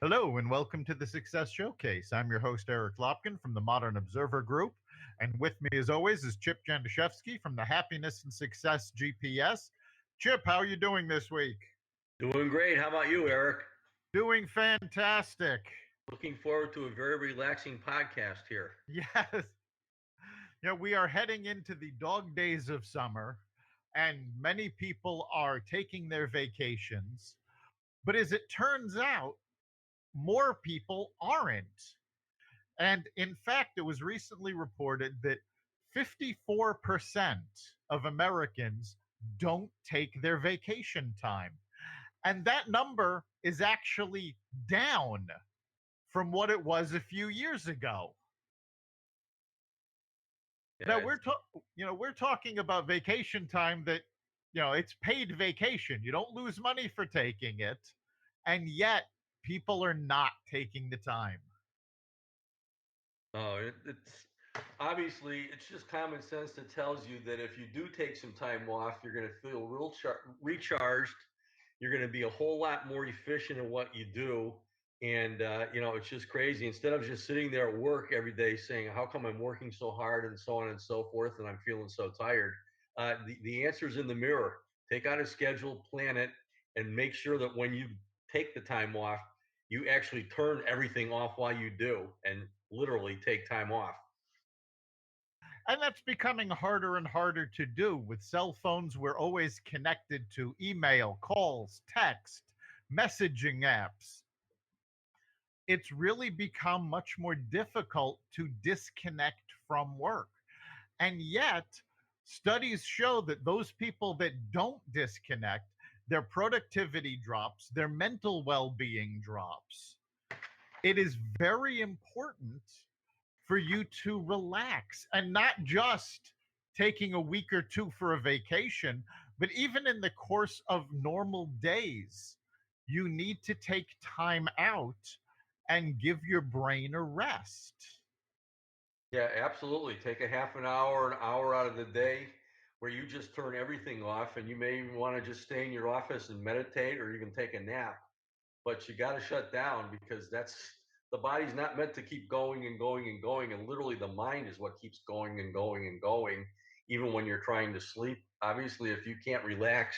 Hello and welcome to the Success Showcase. I'm your host, Eric Lopkin from the Modern Observer Group. And with me, as always, is Chip Janiszewski from the Happiness and Success GPS. Chip, how are you doing this week? Doing great. How about you, Eric? Doing fantastic. Looking forward to a very relaxing podcast here. Yes. We are heading into the dog days of summer, and many people are taking their vacations. But as it turns out, more people aren't. And in fact, it was recently reported that 54% of Americans don't take their vacation time. And that number is actually down from what it was a few years ago. Now Yeah, we're talking about vacation time that it's paid vacation. You don't lose money for taking it, and yet people are not taking the time. it's obviously it's just common sense that tells you that if you do take some time off, you're going to feel recharged. You're going to be a whole lot more efficient in what you do, and it's just crazy. Instead of just sitting there at work every day saying, "How come I'm working so hard?" and so on and so forth, and I'm feeling so tired, the answer's in the mirror. Take out a schedule, plan it, and make sure that when you take the time off, you actually turn everything off while you do, and literally take time off. And that's becoming harder and harder to do. With cell phones, we're always connected to email, calls, text, messaging apps. It's really become much more difficult to disconnect from work. And yet, studies show that those people that don't disconnect, their productivity drops, their mental well being drops. It is very important for you to relax and not just taking a week or two for a vacation, but even in the course of normal days, you need to take time out and give your brain a rest. Yeah, absolutely. Take a half an hour out of the day where you just turn everything off, and you may even want to just stay in your office and meditate or even take a nap. But you got to shut down because that's the body's not meant to keep going and going and going. And literally, the mind is what keeps going and going and going, even when you're trying to sleep. Obviously, if you can't relax,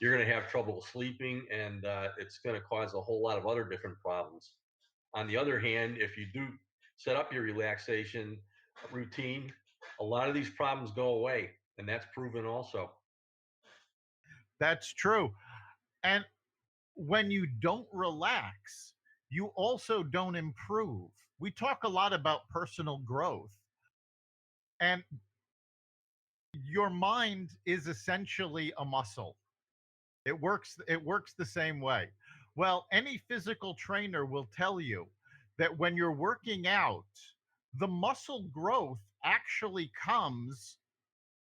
you're going to have trouble sleeping, and it's going to cause a whole lot of other different problems. On the other hand, if you do set up your relaxation routine, a lot of these problems go away, and that's proven also. That's true. And when you don't relax, you also don't improve. We talk a lot about personal growth, and your mind is essentially a muscle. It works the same way. Well, any physical trainer will tell you that when you're working out, the muscle growth actually comes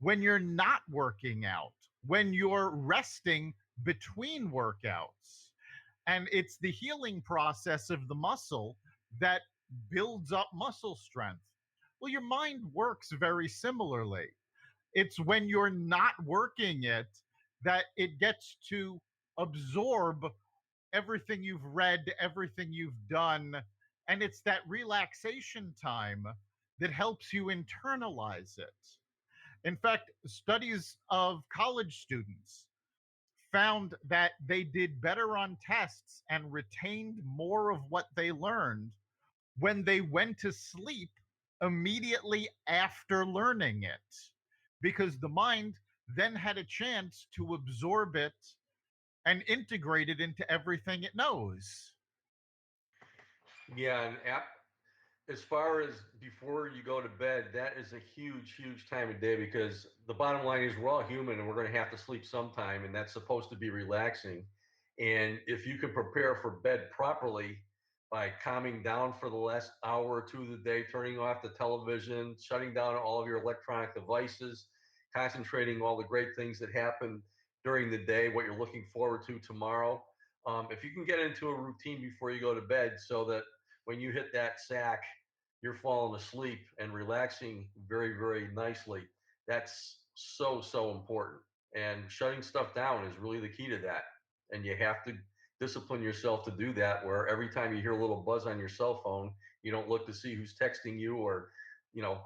when you're not working out, when you're resting between workouts. And it's the healing process of the muscle that builds up muscle strength. Well, your mind works very similarly. It's when you're not working it that it gets to absorb everything you've read, everything you've done. And it's that relaxation time that helps you internalize it. In fact, studies of college students found that they did better on tests and retained more of what they learned when they went to sleep immediately after learning it, because the mind then had a chance to absorb it and integrate it into everything it knows. Yeah, and as far as before you go to bed, that is a huge, huge time of day because the bottom line is we're all human and we're going to have to sleep sometime, and that's supposed to be relaxing. And if you can prepare for bed properly by calming down for the last hour or two of the day, turning off the television, shutting down all of your electronic devices, concentrating all the great things that happen during the day, what you're looking forward to tomorrow. If you can get into a routine before you go to bed so that when you hit that sack, you're falling asleep and relaxing very, very nicely. That's so, so important. And shutting stuff down is really the key to that. And you have to discipline yourself to do that, where every time you hear a little buzz on your cell phone, you don't look to see who's texting you or,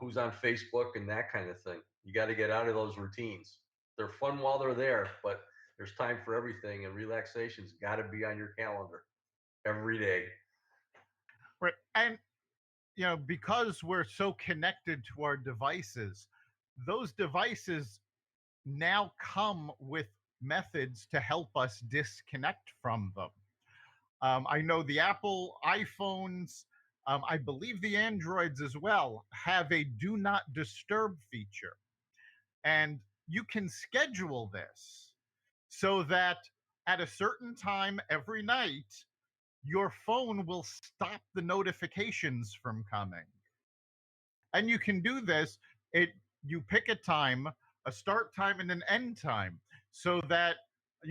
who's on Facebook and that kind of thing. You got to get out of those routines. They're fun while they're there, but there's time for everything, and relaxation's got to be on your calendar every day. Right. And because we're so connected to our devices, those devices now come with methods to help us disconnect from them. I know the Apple iPhones, I believe the Androids as well, have a do not disturb feature. And you can schedule this so that at a certain time every night, your phone will stop the notifications from coming. And you can do this. It You pick a time, a start time and an end time, so that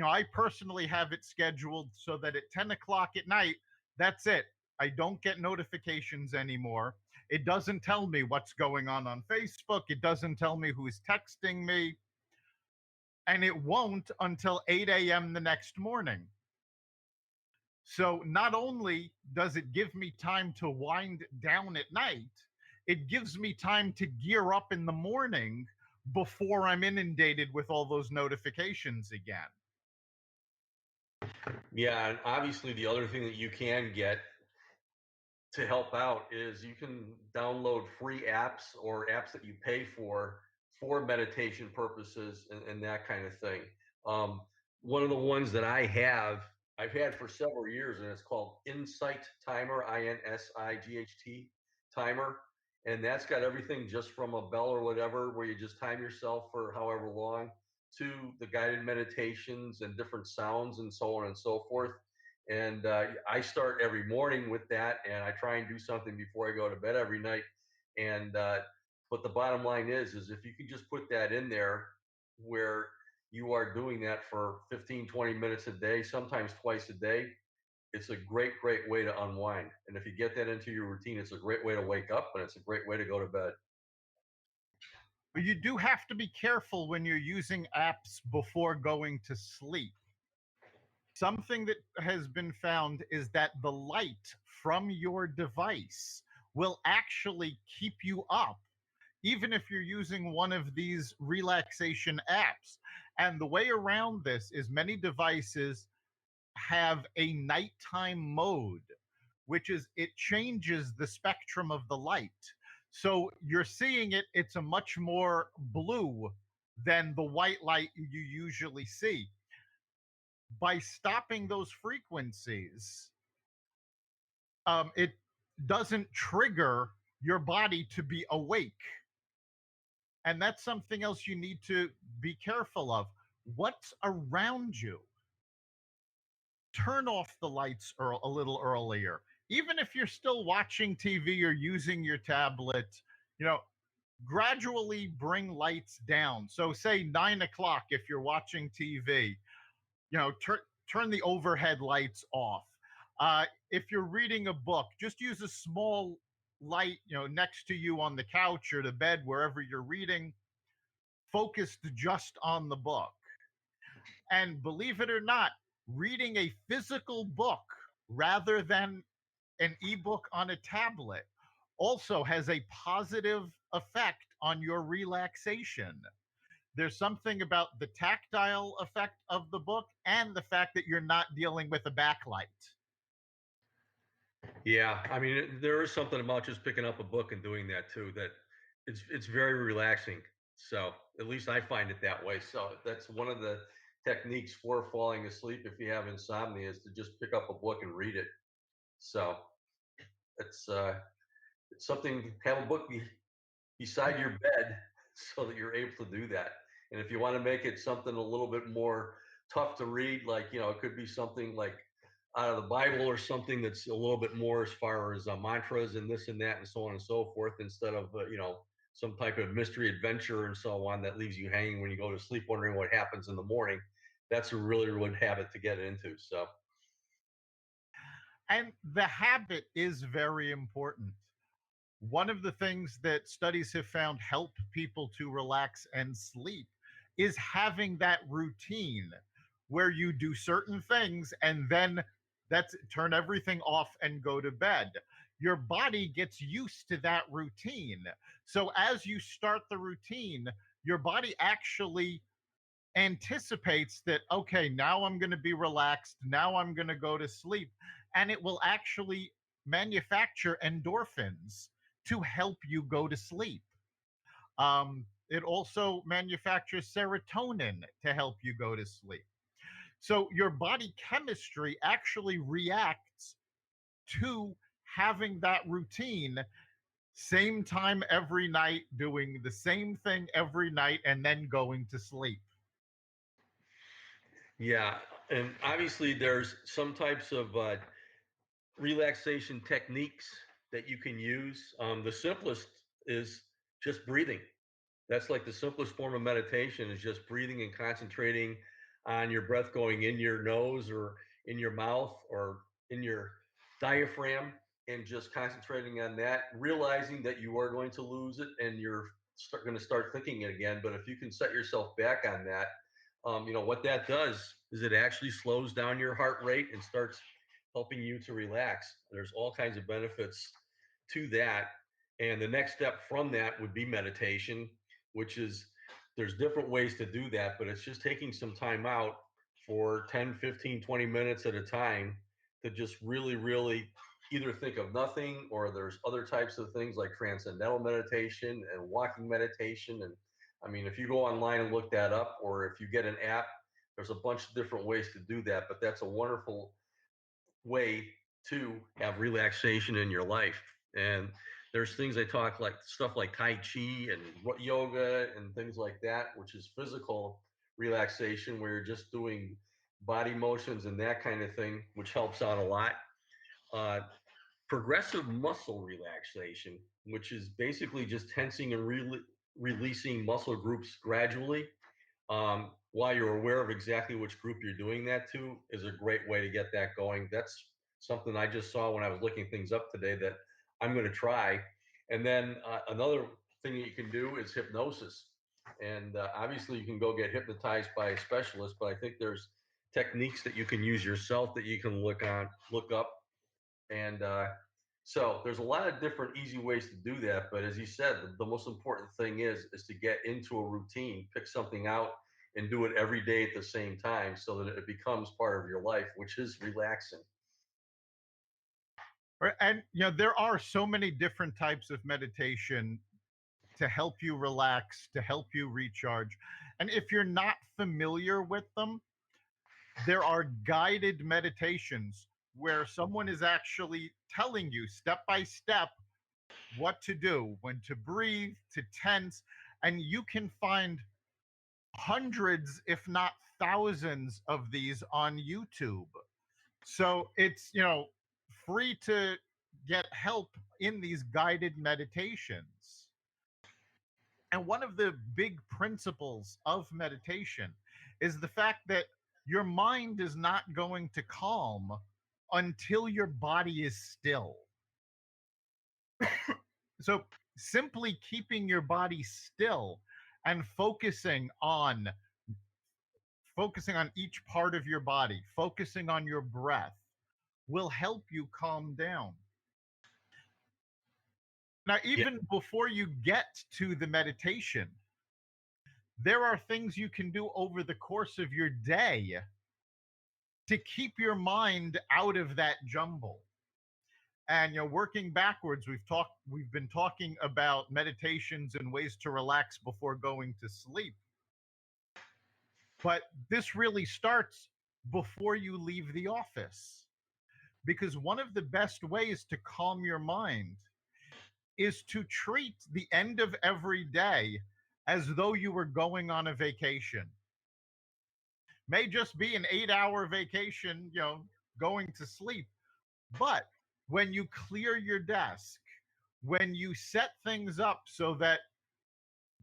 I personally have it scheduled so that at 10 o'clock at night, that's it. I don't get notifications anymore. It doesn't tell me what's going on Facebook. It doesn't tell me who's texting me. And it won't until 8 a.m. the next morning. So not only does it give me time to wind down at night, it gives me time to gear up in the morning before I'm inundated with all those notifications again. Yeah, and obviously the other thing that you can get to help out is you can download free apps or apps that you pay for meditation purposes and that kind of thing. Um, One of the ones that I've had for several years, and it's called Insight Timer, INSIGHT Timer. And that's got everything just from a bell or whatever, where you just time yourself for however long, to the guided meditations and different sounds and so on and so forth. And I start every morning with that, and I try and do something before I go to bed every night. And but the bottom line is if you can just put that in there, where you are doing that for 15, 20 minutes a day, sometimes twice a day, it's a great way to unwind. And if you get that into your routine, it's a great way to wake up, and it's a great way to go to bed. But you do have to be careful when you're using apps before going to sleep. Something that has been found is that the light from your device will actually keep you up, even if you're using one of these relaxation apps. And the way around this is many devices have a nighttime mode, which is it changes the spectrum of the light. So you're seeing it's a much more blue than the white light you usually see. By stopping those frequencies, it doesn't trigger your body to be awake. And that's something else you need to be careful of. What's around you? Turn off the lights a little earlier. Even if you're still watching TV or using your tablet, you know, gradually bring lights down. So, say 9 o'clock if you're watching TV, turn the overhead lights off. If you're reading a book, just use a small light, next to you on the couch or the bed, wherever you're reading, focused just on the book. And believe it or not, reading a physical book rather than an ebook on a tablet also has a positive effect on your relaxation. There's something about the tactile effect of the book and the fact that you're not dealing with a backlight. Yeah, I mean, there is something about just picking up a book and doing that too. That it's very relaxing. So at least I find it that way. So that's one of the techniques for falling asleep if you have insomnia, is to just pick up a book and read it. So it's it's something. Have a book beside your bed so that you're able to do that. And if you want to make it something a little bit more tough to read, like, it could be something like out of the Bible or something that's a little bit more as far as mantras and this and that and so on and so forth, instead of, some type of mystery adventure and so on that leaves you hanging when you go to sleep wondering what happens in the morning. That's a really good habit to get into. So, And the habit is very important. One of the things that studies have found help people to relax and sleep is having that routine where you do certain things and then That's turn everything off and go to bed. Your body gets used to that routine. So as you start the routine, your body actually anticipates that, okay, now I'm going to be relaxed, now I'm going to go to sleep, and it will actually manufacture endorphins to help you go to sleep. It also manufactures serotonin to help you go to sleep. So your body chemistry actually reacts to having that routine, same time every night, doing the same thing every night, and then going to sleep. Yeah, and obviously there's some types of relaxation techniques that you can use. The simplest is just breathing. That's like the simplest form of meditation is just breathing and concentrating on your breath going in your nose or in your mouth or in your diaphragm and just concentrating on that, realizing that you are going to lose it and you're going to start thinking it again. But if you can set yourself back on that, what that does is it actually slows down your heart rate and starts helping you to relax. There's all kinds of benefits to that. And the next step from that would be meditation, which is there's different ways to do that, but it's just taking some time out for 10, 15, 20 minutes at a time to just really, really either think of nothing or there's other types of things like transcendental meditation and walking meditation. And I mean, if you go online and look that up, or if you get an app, there's a bunch of different ways to do that. But that's a wonderful way to have relaxation in your life. And there's things they talk like stuff like Tai Chi and yoga and things like that, which is physical relaxation where you're just doing body motions and that kind of thing, which helps out a lot. Uh, Progressive muscle relaxation, which is basically just tensing and releasing muscle groups gradually while you're aware of exactly which group you're doing that to, is a great way to get that going. That's something I just saw when I was looking things up today that I'm going to try. And then another thing that you can do is hypnosis. And obviously, you can go get hypnotized by a specialist, but I think there's techniques that you can use yourself that you can look up. And so there's a lot of different easy ways to do that. But as you said, the most important thing is to get into a routine, pick something out and do it every day at the same time so that it becomes part of your life, which is relaxing. Right? And there are so many different types of meditation to help you relax, to help you recharge. And if you're not familiar with them, there are guided meditations where someone is actually telling you step by step what to do, when to breathe, to tense, and you can find hundreds, if not thousands, of these on YouTube. So it's, free to get help in these guided meditations. And one of the big principles of meditation is the fact that your mind is not going to calm until your body is still. So simply keeping your body still and focusing on each part of your body, focusing on your breath will help you calm down. Now, Yeah. even before you get to the meditation, there are things you can do over the course of your day to keep your mind out of that jumble. And working backwards, we've been talking about meditations and ways to relax before going to sleep. But this really starts before you leave the office, because one of the best ways to calm your mind is to treat the end of every day as though you were going on a vacation. May just be an 8-hour vacation, going to sleep. But when you clear your desk, when you set things up so that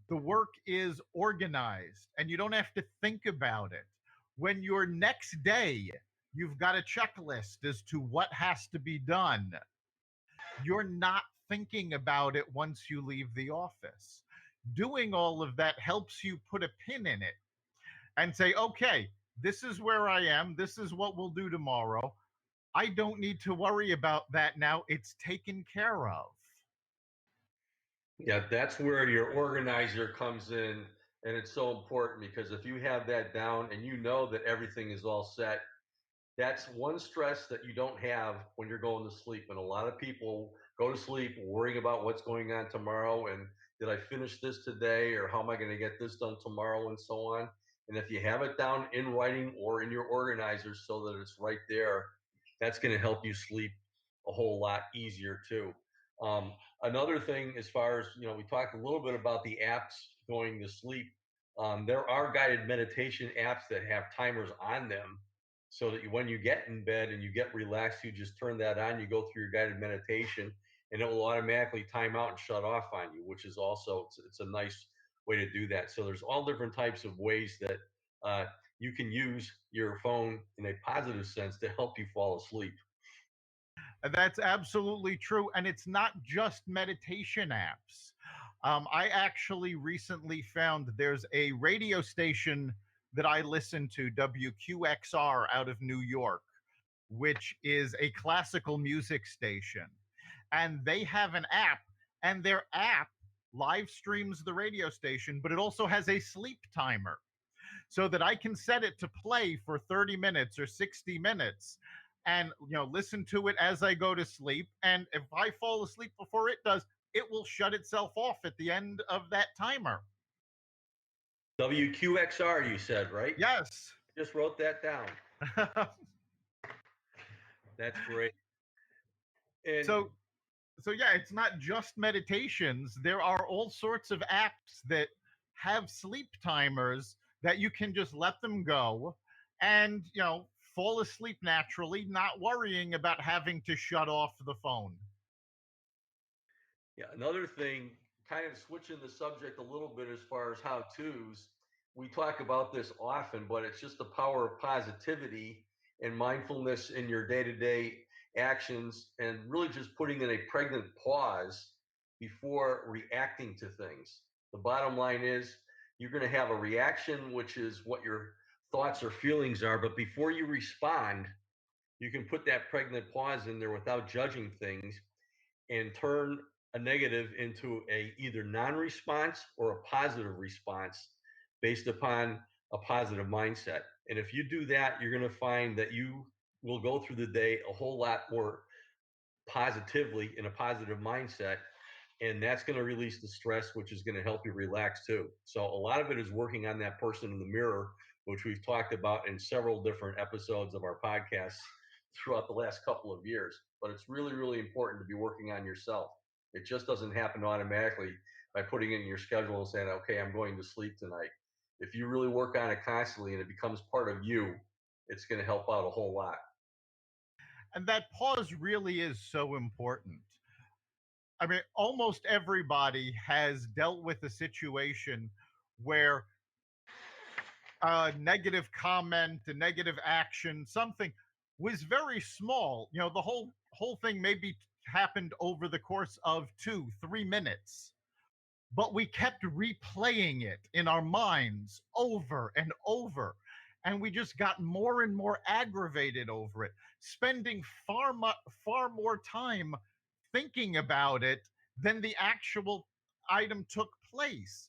the work is organized and you don't have to think about it, when your next day you've got a checklist as to what has to be done, you're not thinking about it once you leave the office. Doing all of that helps you put a pin in it and say, okay, this is where I am. This is what we'll do tomorrow. I don't need to worry about that now. It's taken care of. Yeah, that's where your organizer comes in, and it's so important because if you have that down and you know that everything is all set, that's one stress that you don't have when you're going to sleep. And a lot of people go to sleep worrying about what's going on tomorrow and did I finish this today or how am I going to get this done tomorrow and so on. And if you have it down in writing or in your organizer so that it's right there, that's going to help you sleep a whole lot easier too. Um, Another thing, as far as we talked a little bit about the apps going to sleep. There are guided meditation apps that have timers on them so that when you get in bed and you get relaxed, you just turn that on, you go through your guided meditation, and it will automatically time out and shut off on you, which is also it's a nice way to do that. So there's all different types of ways that uh, you can use your phone in a positive sense to help you fall asleep. That's absolutely true. And it's not just meditation apps. I actually recently found there's a radio station that I listen to, WQXR out of New York, which is a classical music station. And they have an app, and their app live streams the radio station, but it also has a sleep timer so that I can set it to play for 30 minutes or 60 minutes and listen to it as I go to sleep. And if I fall asleep before it does, it will shut itself off at the end of that timer. WQXR, you said, right? Yes. Just wrote that down. That's great. And so so yeah, it's not just meditations. There are all sorts of apps that have sleep timers that you can just let them go and fall asleep naturally, not worrying about having to shut off the phone. yeah, another thing, kind of switching the subject a little bit as far as how to's, we talk about this often, but it's just the power of positivity and mindfulness in your day to day actions and really just putting in a pregnant pause before reacting to things. The bottom line is you're going to have a reaction, which is what your thoughts or feelings are, but before you respond, you can put that pregnant pause in there without judging things and turn a negative into a either non-response or a positive response based upon a positive mindset. And if you do that, you're going to find that you will go through the day a whole lot more positively in a positive mindset, and that's going to release the stress, which is going to help you relax too. So a lot of it is working on that person in the mirror, which we've talked about in several different episodes of our podcasts throughout the last couple of years. But it's really, really important to be working on yourself. It just doesn't happen automatically by putting it in your schedule and saying, okay, I'm going to sleep tonight. If you really work on it constantly and it becomes part of you, it's going to help out a whole lot. And that pause really is so important. I mean, almost everybody has dealt with a situation where a negative comment, a negative action, something was very small. The whole thing maybe happened over the course of 2 3 minutes, but we kept replaying it in our minds over and over, and we just got more and more aggravated over it, spending far more time thinking about it than the actual item took place.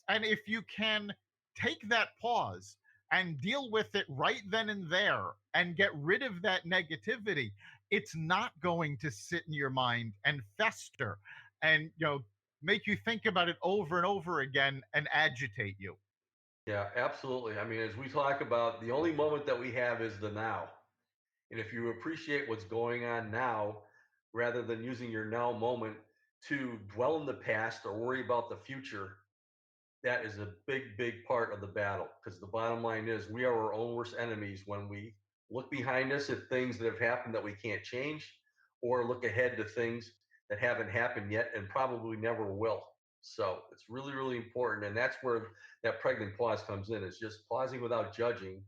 And if you can take that pause and deal with it right then and there and get rid of that negativity, it's not going to sit in your mind and fester and make you think about it over and over again and agitate you. Yeah, absolutely. I mean, as we talk about, the only moment that we have is the now. And if you appreciate what's going on now, rather than using your now moment to dwell in the past or worry about the future, that is a big, big part of the battle. Because the bottom line is we are our own worst enemies when we look behind us at things that have happened that we can't change, or look ahead to things that haven't happened yet and probably never will. So it's really, really important. And that's where that pregnant pause comes in. It's just pausing without judging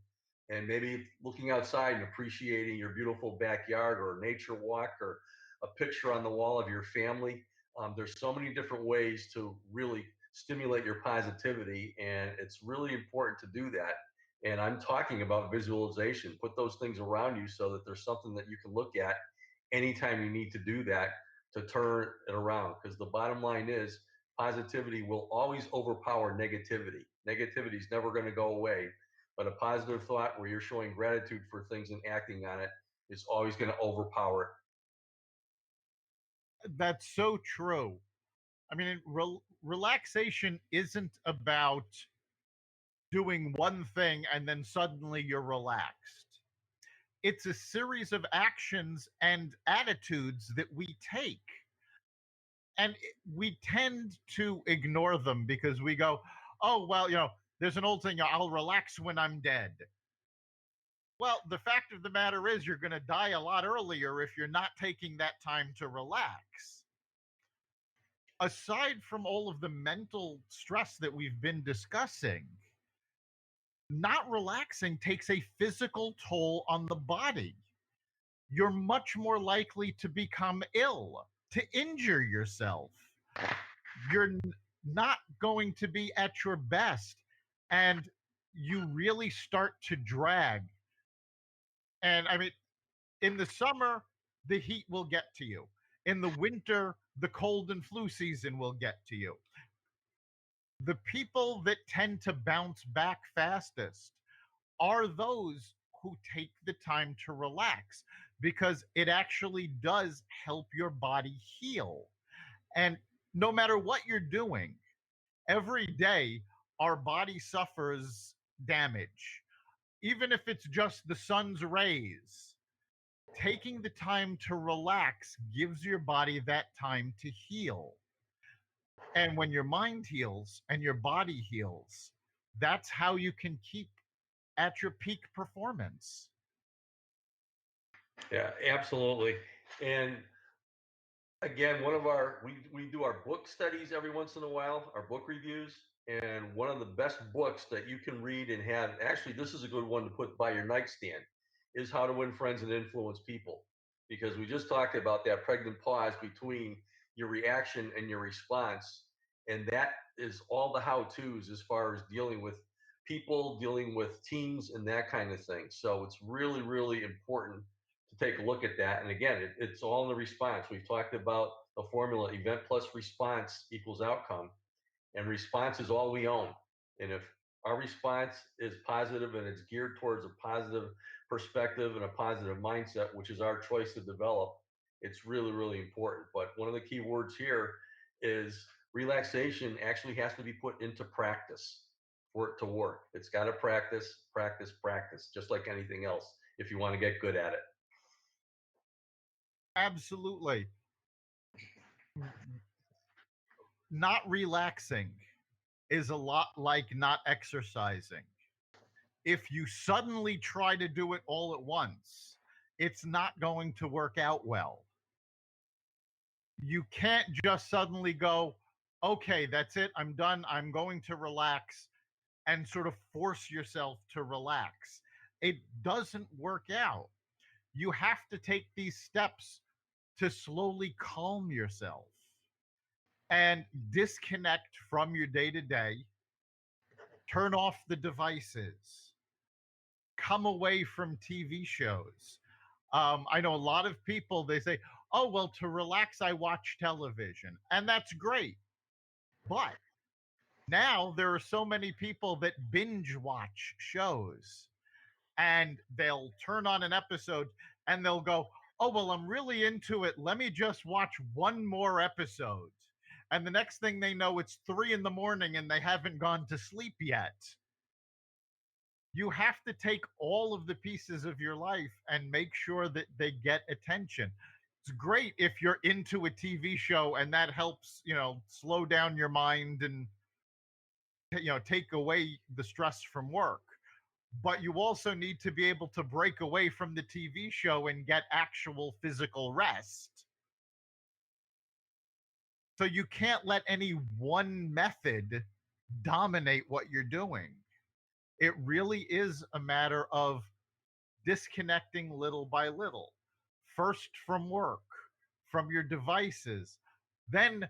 and maybe looking outside and appreciating your beautiful backyard or a nature walk or a picture on the wall of your family. There's so many different ways to really stimulate your positivity, and it's really important to do that. And I'm talking about visualization. Put those things around you so that there's something that you can look at anytime you need to do that to turn it around. Because the bottom line is positivity will always overpower negativity. Negativity is never going to go away, but a positive thought where you're showing gratitude for things and acting on it is always going to overpower it. That's so true. I mean, relaxation isn't about doing one thing and then suddenly you're relaxed. It's a series of actions and attitudes that we take. And we tend to ignore them because we go, oh, well, there's an old saying, I'll relax when I'm dead. Well, the fact of the matter is, you're going to die a lot earlier if you're not taking that time to relax. Aside from all of the mental stress that we've been discussing, not relaxing takes a physical toll on the body. You're much more likely to become ill, to injure yourself. You're not going to be at your best, and you really start to drag. And I mean, in the summer, the heat will get to you. In the winter, the cold and flu season will get to you. The people that tend to bounce back fastest are those who take the time to relax, because it actually does help your body heal. And no matter what you're doing, every day our body suffers damage. Even if it's just the sun's rays, taking the time to relax gives your body that time to heal. And when your mind heals and your body heals, that's how you can keep at your peak performance. Yeah, absolutely. And again, one of our we do our book studies every once in a while, our book reviews, and one of the best books that you can read and have, actually this is a good one to put by your nightstand, is How to Win Friends and Influence People, because we just talked about that pregnant pause between your reaction and your response, and that is all the how to's as far as dealing with people, dealing with teams, and that kind of thing. So it's really, really important to take a look at that. And again, it's all in the response. We've talked about the formula: event plus response equals outcome, and response is all we own. And if our response is positive and it's geared towards a positive perspective and a positive mindset, which is our choice to develop, it's really, really important. But one of the key words here is relaxation actually has to be put into practice for it to work. It's got to practice, practice, practice, just like anything else if you want to get good at it. Absolutely. Not relaxing is a lot like not exercising. If you suddenly try to do it all at once, it's not going to work out well. You can't just suddenly go, okay, that's it, I'm done, I'm going to relax, and sort of force yourself to relax. It doesn't work out. You have to take these steps to slowly calm yourself and disconnect from your day to day, turn off the devices, come away from TV shows. I know a lot of people, they say, oh, well, to relax, I watch television. And that's great. But now there are so many people that binge watch shows, and they'll turn on an episode and they'll go, oh, well, I'm really into it. Let me just watch one more episode. And the next thing they know, it's 3 in the morning and they haven't gone to sleep yet. You have to take all of the pieces of your life and make sure that they get attention. It's great if you're into a TV show and that helps, slow down your mind and, take away the stress from work. But you also need to be able to break away from the TV show and get actual physical rest. So you can't let any one method dominate what you're doing. It really is a matter of disconnecting little by little. First from work, from your devices, then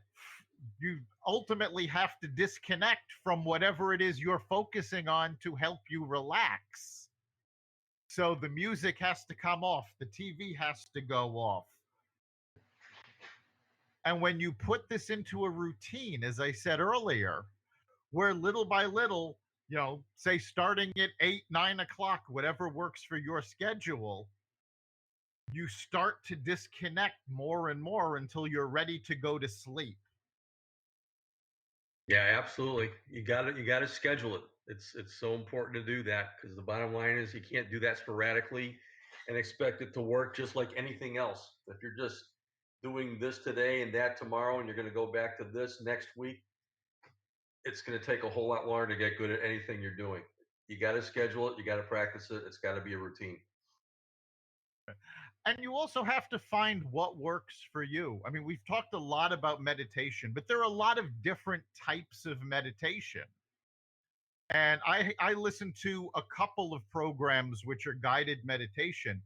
you ultimately have to disconnect from whatever it is you're focusing on to help you relax. So the music has to come off, the TV has to go off. And when you put this into a routine, as I said earlier, where little by little, say starting at 8, 9 o'clock, whatever works for your schedule, you start to disconnect more and more until you're ready to go to sleep. Yeah, absolutely. You got to schedule it. It's so important to do that because the bottom line is you can't do that sporadically and expect it to work just like anything else. If you're just doing this today and that tomorrow and you're going to go back to this next week, it's going to take a whole lot longer to get good at anything you're doing. You got to schedule it, you got to practice it. It's got to be a routine. And you also have to find what works for you. I mean, we've talked a lot about meditation, but there are a lot of different types of meditation. And I listen to a couple of programs which are guided meditation,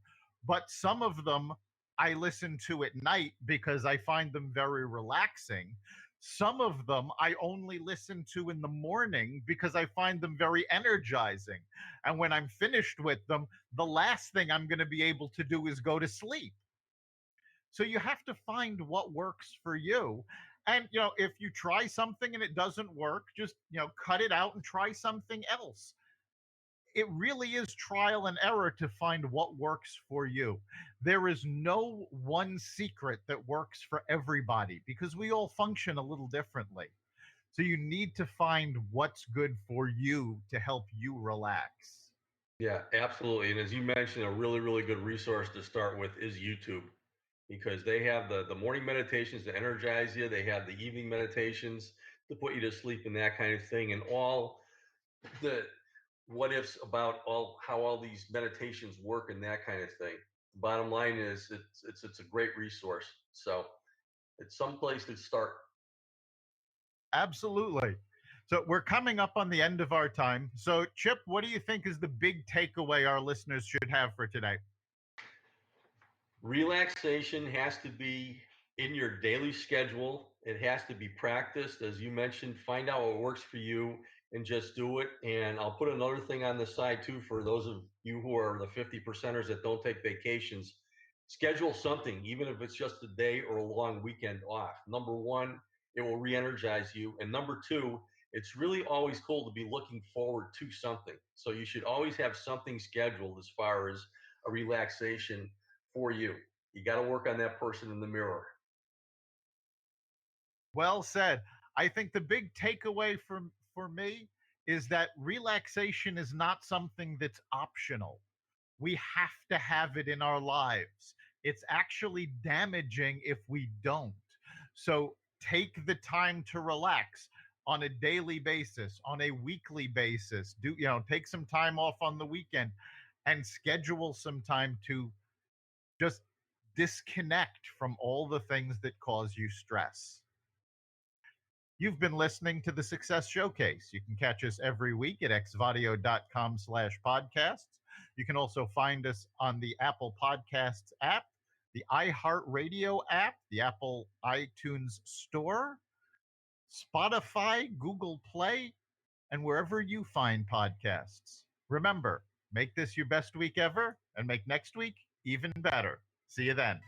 but some of them I listen to at night because I find them very relaxing. Some of them I only listen to in the morning because I find them very energizing. And when I'm finished with them, the last thing I'm going to be able to do is go to sleep. So you have to find what works for you. And if you try something and it doesn't work, just cut it out and try something else. It really is trial and error to find what works for you. There is no one secret that works for everybody because we all function a little differently. So you need to find what's good for you to help you relax. Yeah, absolutely. And as you mentioned, a really, really good resource to start with is YouTube because they have the morning meditations to energize you. They have the evening meditations to put you to sleep and that kind of thing. And all the what ifs about all how all these meditations work and that kind of thing. The bottom line is it's a great resource. So it's some place to start. Absolutely. So we're coming up on the end of our time. So, Chip, what do you think is the big takeaway our listeners should have for today? Relaxation has to be in your daily schedule. It has to be practiced. As you mentioned, find out what works for you and just do it. And I'll put another thing on the side too for those of you who are the 50 percenters that don't take vacations. Schedule something, even if it's just a day or a long weekend off. Number one, it will re energize you. And number two, it's really always cool to be looking forward to something. So you should always have something scheduled as far as a relaxation for you. You got to work on that person in the mirror. Well said. I think the big takeaway for me is that relaxation is not something that's optional. We have to have it in our lives. It's actually damaging if we don't. So take the time to relax on a daily basis, on a weekly basis. Take some time off on the weekend and schedule some time to just disconnect from all the things that cause you stress. You've been listening to the Success Showcase. You can catch us every week at xvadio.com/podcasts. You can also find us on the Apple Podcasts app, the iHeartRadio app, the Apple iTunes Store, Spotify, Google Play, and wherever you find podcasts. Remember, make this your best week ever and make next week even better. See you then.